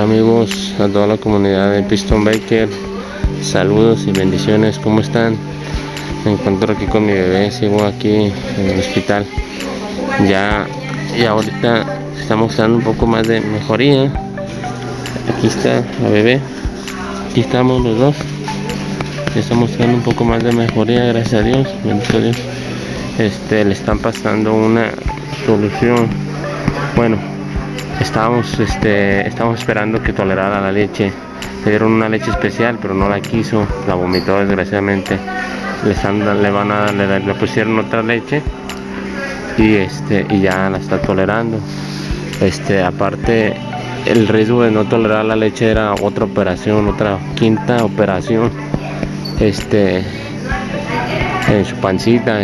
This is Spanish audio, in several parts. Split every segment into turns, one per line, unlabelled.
Hola amigos, a toda la comunidad de Piston Baker, saludos y bendiciones, ¿cómo están? Me encuentro aquí con mi bebé, sigo aquí en el hospital. Y ahorita estamos dando un poco más de mejoría. Aquí está la bebé, aquí estamos los dos. Ya estamos dando un poco más de mejoría, gracias a Dios, bendito Dios. Le están pasando una solución. Bueno, estábamos esperando que tolerara la leche. Le dieron una leche especial, pero no la quiso, la vomitó desgraciadamente. Le pusieron otra leche y ya la está tolerando. Aparte, el riesgo de no tolerar la leche era otra operación, otra quinta operación. En su pancita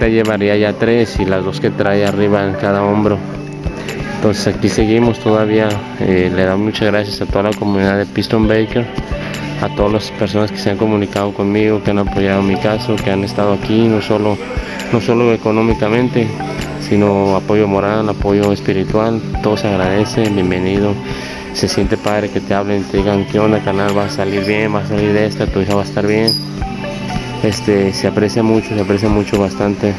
llevaría ya 3 y las 2 que trae arriba en cada hombro. Entonces aquí seguimos todavía. Le damos muchas gracias a toda la comunidad de Piston Baker, a todas las personas que se han comunicado conmigo, que han apoyado mi caso, que han estado aquí, no solo económicamente, sino apoyo moral, apoyo espiritual. Todo se agradece, bienvenido. Se siente padre que te hablen, te digan qué onda canal, va a salir bien, va a salir de esta, tu hija va a estar bien. Se aprecia mucho bastante.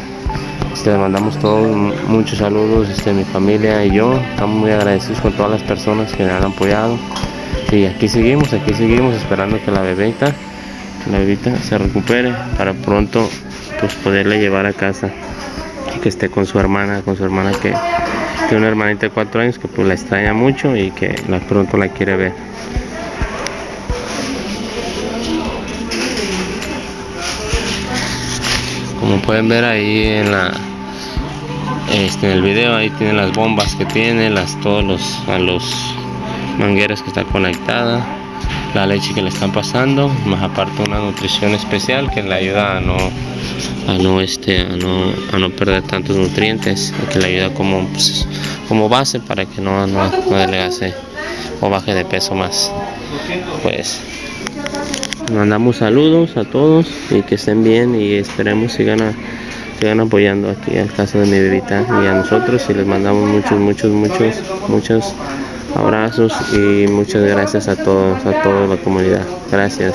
Les mandamos todos muchos saludos, mi familia y yo estamos muy agradecidos con todas las personas que me han apoyado. Y aquí seguimos esperando que la bebita se recupere para pronto pues poderla llevar a casa y que esté con su hermana que tiene una hermanita de 4 años que pues la extraña mucho y que pronto la quiere ver. Como pueden ver ahí en el video, ahí tienen las bombas que tiene, todos los mangueras que está conectada, la leche que le están pasando, más aparte una nutrición especial que le ayuda a no perder tantos nutrientes, que le ayuda como base para que no adelgace o baje de peso más. Pues mandamos saludos a todos y que estén bien y esperemos sigan apoyando aquí al caso de mi bebita y a nosotros, y les mandamos muchos abrazos y muchas gracias a toda la comunidad. Gracias.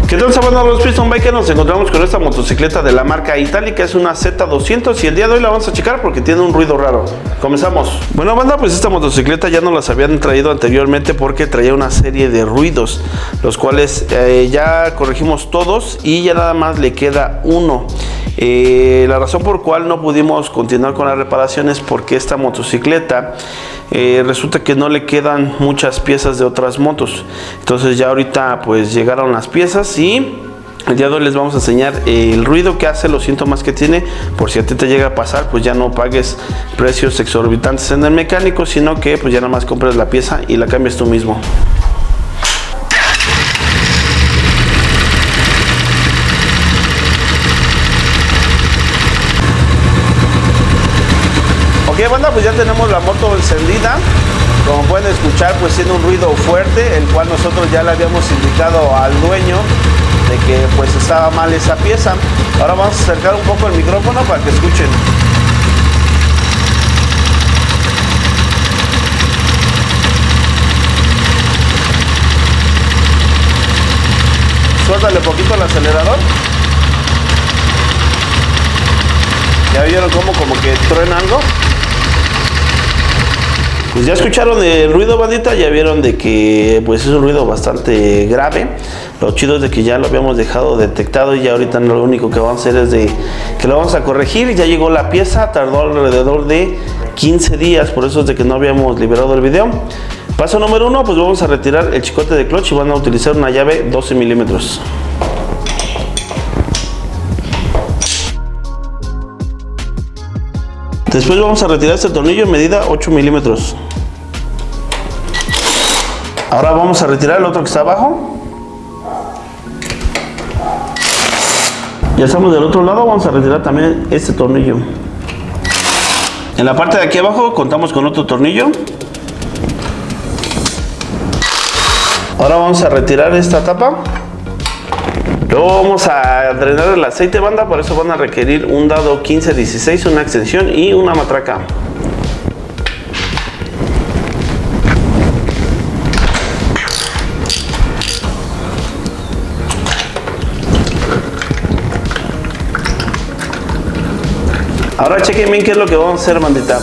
¿Qué tal, sabanos los Piston Baker? Nos encontramos con esta motocicleta de la marca Itálica, es una Z200 y el día de hoy la vamos a checar porque tiene un ruido raro. Comenzamos. Bueno, banda, pues esta motocicleta ya nos las habían traído anteriormente porque traía una serie de ruidos, los cuales ya corregimos todos y ya nada más le queda uno. La razón por cual no pudimos continuar con las reparaciones porque esta motocicleta resulta que no le quedan muchas piezas de otras motos. Entonces ya ahorita pues llegaron las piezas y el día de hoy les vamos a enseñar el ruido que hace, los síntomas que tiene, por si a ti te llega a pasar, pues ya no pagues precios exorbitantes en el mecánico, sino que pues ya nada más compres la pieza y la cambies tú mismo. Ok, banda, pues ya tenemos la moto encendida. Como pueden escuchar, pues tiene un ruido fuerte, el cual nosotros ya le habíamos indicado al dueño de que pues estaba mal esa pieza. Ahora vamos a acercar un poco el micrófono para que escuchen. Suéltale poquito el acelerador. ¿Ya vieron como que truena algo? Pues ya escucharon el ruido, bandita, ya vieron de que pues es un ruido bastante grave. Lo chido es de que ya lo habíamos dejado detectado y ya ahorita lo único que vamos a hacer es de que lo vamos a corregir. Ya llegó la pieza, tardó alrededor de 15 días, por eso es de que no habíamos liberado el video. Paso número 1, pues vamos a retirar el chicote de clutch y van a utilizar una llave 12 milímetros. Después vamos a retirar este tornillo en medida 8 milímetros. Ahora vamos a retirar el otro que está abajo. Ya estamos del otro lado, vamos a retirar también este tornillo. En la parte de aquí abajo contamos con otro tornillo. Ahora vamos a retirar esta tapa. Luego vamos a drenar el aceite, banda. Por eso van a requerir un dado 15-16, una extensión y una matraca. Ahora chequen bien qué es lo que vamos a hacer, bandita.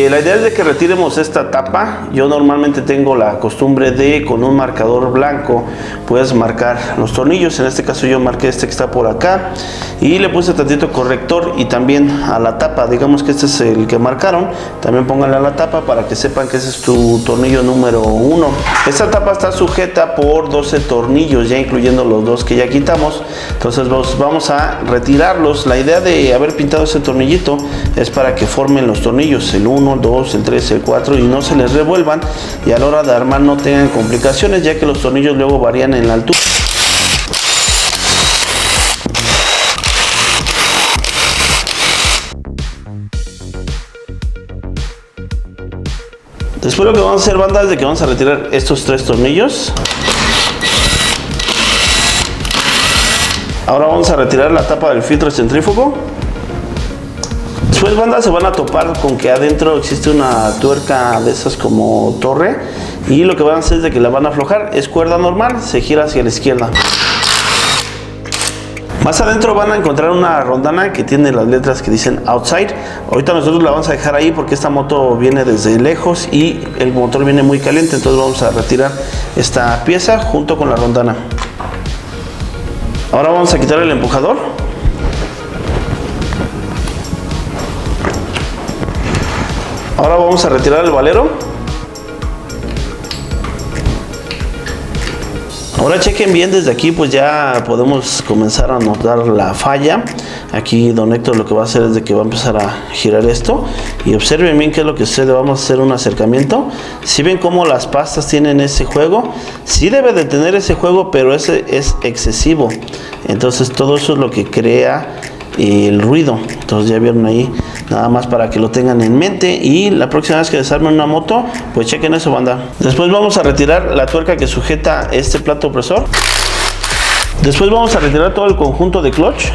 La idea es de que retiremos esta tapa. Yo normalmente tengo la costumbre de, con un marcador blanco, puedes marcar los tornillos. En este caso yo marqué este que está por acá y le puse tantito corrector y también a la tapa. Digamos que este es el que marcaron, también pónganle a la tapa para que sepan que ese es tu tornillo número 1. Esta tapa está sujeta por 12 tornillos, ya incluyendo los 2 que ya quitamos. Entonces vamos a retirarlos. La idea de haber pintado ese tornillito es para que formen los tornillos, el 1, 2, el 3, el 4, y no se les revuelvan, y a la hora de armar no tengan complicaciones, ya que los tornillos luego varían en la altura. Después lo que vamos a hacer, banda, es de que vamos a retirar estos 3 tornillos. Ahora vamos a retirar la tapa del filtro centrífugo. Después, banda, se van a topar con que adentro existe una tuerca de esas como torre, y lo que van a hacer es de que la van a aflojar. Es cuerda normal, se gira hacia la izquierda. Más adentro van a encontrar una rondana que tiene las letras que dicen outside. Ahorita nosotros la vamos a dejar ahí porque esta moto viene desde lejos y el motor viene muy caliente, entonces vamos a retirar esta pieza junto con la rondana. Ahora vamos a quitar el empujador. Ahora vamos a retirar el valero. Ahora chequen bien, desde aquí pues ya podemos comenzar a notar la falla. Aquí don Héctor lo que va a hacer es de que va a empezar a girar esto, y observen bien qué es lo que sucede. Vamos a hacer un acercamiento. Si ven cómo las pastas tienen ese juego, sí debe de tener ese juego, pero ese es excesivo. Entonces todo eso es lo que crea el ruido. Entonces ya vieron ahí, nada más para que lo tengan en mente, y la próxima vez que desarmen una moto pues chequen eso, banda. Después vamos a retirar la tuerca que sujeta este plato opresor. Después vamos a retirar todo el conjunto de clutch.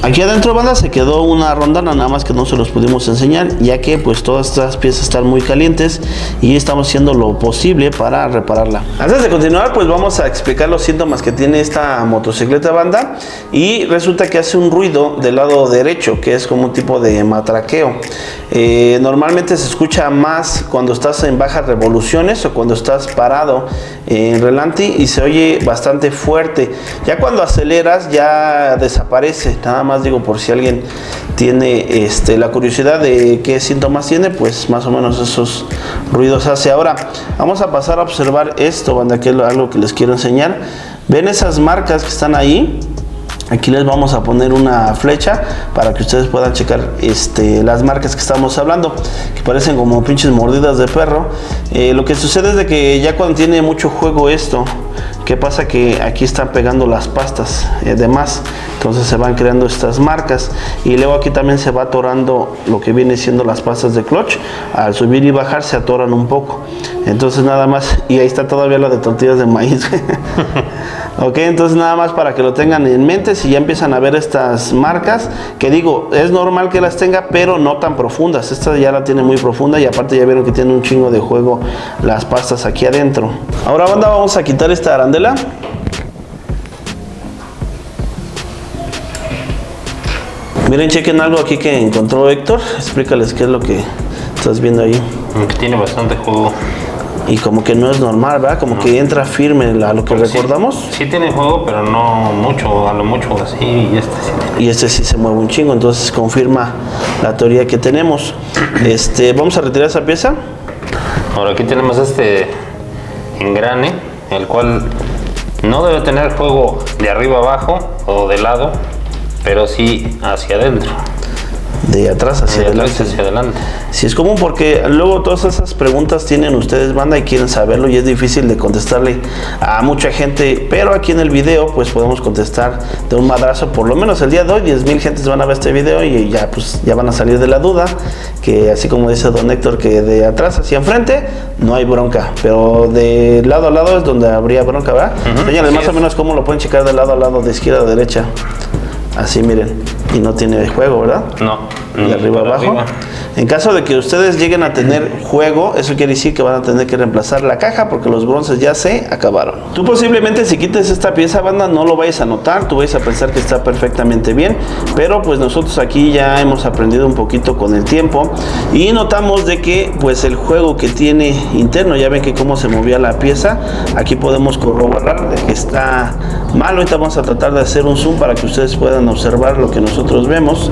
Aquí adentro, banda, se quedó una rondana, nada más que no se los pudimos enseñar, ya que pues todas estas piezas están muy calientes y estamos haciendo lo posible para repararla. Antes de continuar, pues vamos a explicar los síntomas que tiene esta motocicleta, banda. Y resulta que hace un ruido del lado derecho, que es como un tipo de matraqueo. Normalmente se escucha más cuando estás en bajas revoluciones o cuando estás parado en relanti, y se oye bastante fuerte. Ya cuando aceleras ya desaparece. Nada más digo, por si alguien tiene la curiosidad de qué síntomas tiene, pues más o menos esos ruidos hace. Ahora vamos a pasar a observar esto, banda, que es algo que les quiero enseñar. ¿Ven esas marcas que están ahí? Aquí les vamos a poner una flecha para que ustedes puedan checar las marcas que estamos hablando, que parecen como pinches mordidas de perro. Lo que sucede es de que ya cuando tiene mucho juego esto, ¿qué pasa? Que aquí están pegando las pastas de más, entonces se van creando estas marcas, y luego aquí también se va atorando lo que viene siendo las pastas de clutch. Al subir y bajar se atoran un poco, entonces nada más, y ahí está todavía la de tortillas de maíz. Ok, entonces nada más para que lo tengan en mente. Si ya empiezan a ver estas marcas, que digo, es normal que las tenga, pero no tan profundas. Esta ya la tiene muy profunda, y aparte ya vieron que tiene un chingo de juego las pastas aquí adentro. Ahora, banda, vamos a quitar esta arandela. Miren, chequen algo aquí que encontró Héctor. Explícales qué es lo que estás viendo ahí.
Que tiene bastante juego.
Y como que no es normal, ¿verdad? Como que entra firme a lo que recordamos.
Sí tiene juego, pero no mucho, a lo mucho así, y este sí tiene.
Y este sí se mueve un chingo, entonces confirma la teoría que tenemos. Vamos a retirar esa pieza.
Ahora aquí tenemos este engrane, el cual no debe tener juego de arriba abajo o de lado, pero sí hacia adentro.
de atrás hacia adelante. Sí, es común porque luego todas esas preguntas tienen ustedes, banda, y quieren saberlo y es difícil de contestarle a mucha gente, pero aquí en el video pues podemos contestar de un madrazo. Por lo menos el día de hoy 10,000 gentes van a ver este video y ya pues ya van a salir de la duda, que así como dice don Héctor, que de atrás hacia enfrente no hay bronca, pero de lado a lado es donde habría bronca, ¿verdad? Señales más o menos cómo lo pueden checar de lado a lado, de izquierda a derecha. Así, miren, y no tiene juego, ¿verdad?
No.
De arriba abajo. Arriba. En caso de que ustedes lleguen a tener juego, eso quiere decir que van a tener que reemplazar la caja porque los bronces ya se acabaron. Tú posiblemente si quites esta pieza, banda, no lo vayas a notar, tú vais a pensar que está perfectamente bien, pero pues nosotros aquí ya hemos aprendido un poquito con el tiempo y notamos de que pues el juego que tiene interno, ya ven que cómo se movía la pieza, aquí podemos corroborar de que está mal. Ahorita vamos a tratar de hacer un zoom para que ustedes puedan observar lo que nosotros vemos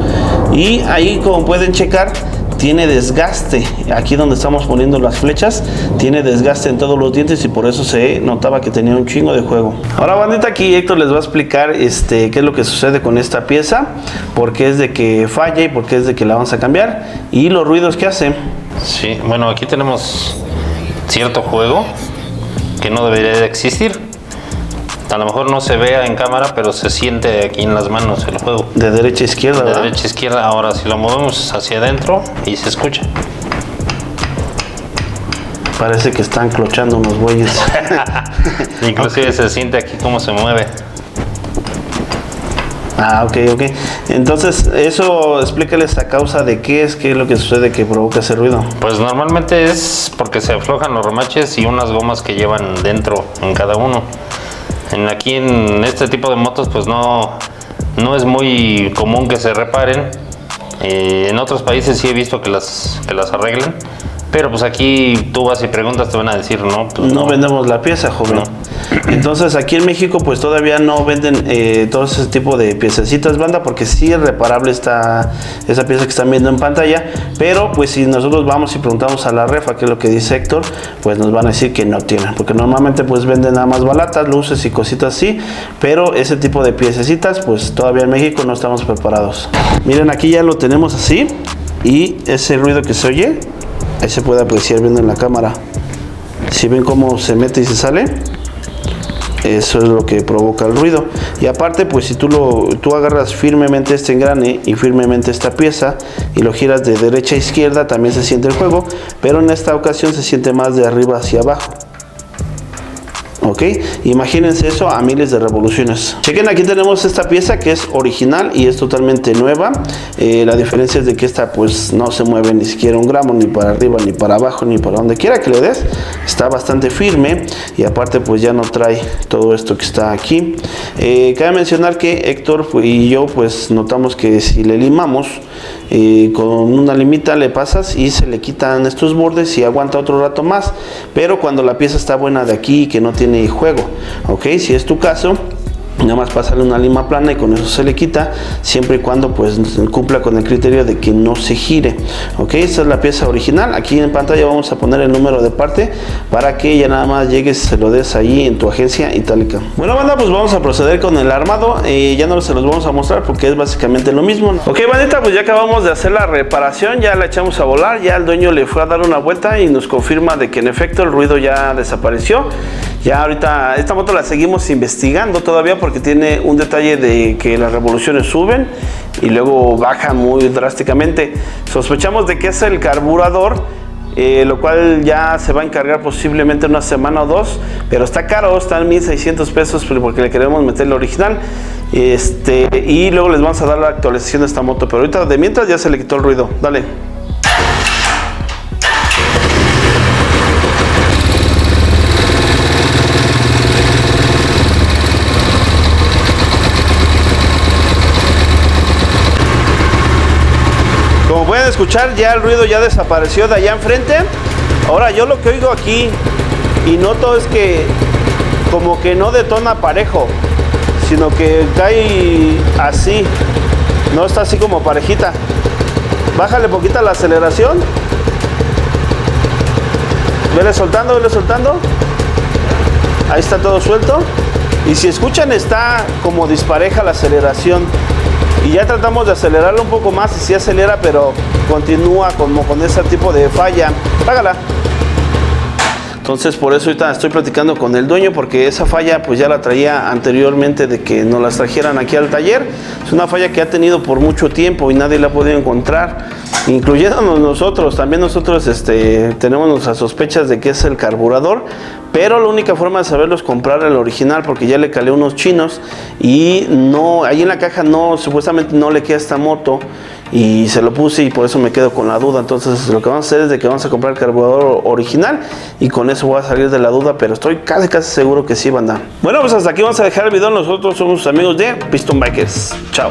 y ahí, como pueden checar, tiene desgaste. Aquí donde estamos poniendo las flechas tiene desgaste en todos los dientes y por eso se notaba que tenía un chingo de juego. Ahora, bandita, aquí Héctor les va a explicar qué es lo que sucede con esta pieza, por qué es de que falla y por qué es de que la vamos a cambiar y los ruidos que hace.
Sí, bueno, aquí tenemos cierto juego que no debería de existir. A lo mejor no se vea en cámara, pero se siente aquí en las manos el juego.
De derecha a izquierda, ¿verdad?
De derecha a izquierda. Ahora si lo movemos hacia adentro y se escucha.
Parece que están clochando unos bueyes.
Inclusive se siente aquí cómo se mueve.
Ah, ok. Entonces, eso explícales a causa de qué es lo que sucede que provoca ese ruido.
Pues normalmente es porque se aflojan los remaches y unas gomas que llevan dentro en cada uno. Aquí en este tipo de motos pues no es muy común que se reparen. En otros países sí he visto que las arreglan, pero pues aquí tú vas y preguntas, te van a decir no, pues
no vendemos la pieza, joven. No. Entonces aquí en México pues todavía no venden todo ese tipo de piececitas, banda, porque sí es reparable esa pieza que están viendo en pantalla, pero pues si nosotros vamos y preguntamos a la refa qué es lo que dice Héctor, pues nos van a decir que no tienen, porque normalmente pues venden nada más balatas, luces y cositas así, pero ese tipo de piececitas pues todavía en México no estamos preparados. Miren, aquí ya lo tenemos así y ese ruido que se oye, ahí se puede apreciar viendo en la cámara. Si ven cómo se mete y se sale, eso es lo que provoca el ruido. Y aparte pues si tú agarras firmemente este engrane y firmemente esta pieza y lo giras de derecha a izquierda, también se siente el juego, pero en esta ocasión se siente más de arriba hacia abajo. Ok, imagínense eso a miles de revoluciones. Chequen, aquí tenemos esta pieza que es original y es totalmente nueva. La diferencia es de que esta pues no se mueve ni siquiera un gramo, ni para arriba, ni para abajo, ni para donde quiera que le des. Está bastante firme y aparte pues ya no trae todo esto que está aquí. Cabe mencionar que Héctor y yo pues notamos que si le limamos con una limita le pasas y se le quitan estos bordes y aguanta otro rato más, pero cuando la pieza está buena de aquí y que no tiene juego, ok, si es tu caso, nada más pásale una lima plana y con eso se le quita, siempre y cuando pues cumpla con el criterio de que no se gire. Ok, esta es la pieza original. Aquí en pantalla vamos a poner el número de parte para que ya nada más llegues, se lo des ahí en tu agencia itálica. Bueno, banda, pues vamos a proceder con el armado. Ya no se los vamos a mostrar porque es básicamente lo mismo. Ok, bandita, pues ya acabamos de hacer la reparación, ya la echamos a volar, ya el dueño le fue a dar una vuelta y nos confirma de que en efecto el ruido ya desapareció. Ya ahorita esta moto la seguimos investigando todavía porque tiene un detalle de que las revoluciones suben y luego bajan muy drásticamente. Sospechamos de que es el carburador, lo cual ya se va a encargar posiblemente una semana o dos, pero está caro, está en 1,600 pesos porque le queremos meter el original. Y luego les vamos a dar la actualización de esta moto, pero ahorita de mientras ya se le quitó el ruido. Dale. Como pueden escuchar, ya el ruido ya desapareció de allá enfrente. Ahora yo lo que oigo aquí y noto es que como que no detona parejo, sino que cae así, no está así como parejita. Bájale poquita la aceleración, vele soltando, ahí está todo suelto. Y si escuchan, está como dispareja la aceleración. Y ya tratamos de acelerarlo un poco más y sí acelera, pero continúa como con ese tipo de falla. Págala. Entonces por eso ahorita estoy platicando con el dueño, porque esa falla pues ya la traía anteriormente de que nos las trajeran aquí al taller. Es una falla que ha tenido por mucho tiempo y nadie la ha podido encontrar, incluyéndonos nosotros. También nosotros tenemos nuestras sospechas de que es el carburador, pero la única forma de saberlo es comprar el original, porque ya le calé unos chinos y no, ahí en la caja no, supuestamente no le queda esta moto, y se lo puse y por eso me quedo con la duda. Entonces lo que vamos a hacer es de que vamos a comprar el carburador original y con eso voy a salir de la duda, pero estoy casi seguro que sí, banda. Bueno, pues hasta aquí vamos a dejar el video. Nosotros somos amigos de Piston Bikers. Chao.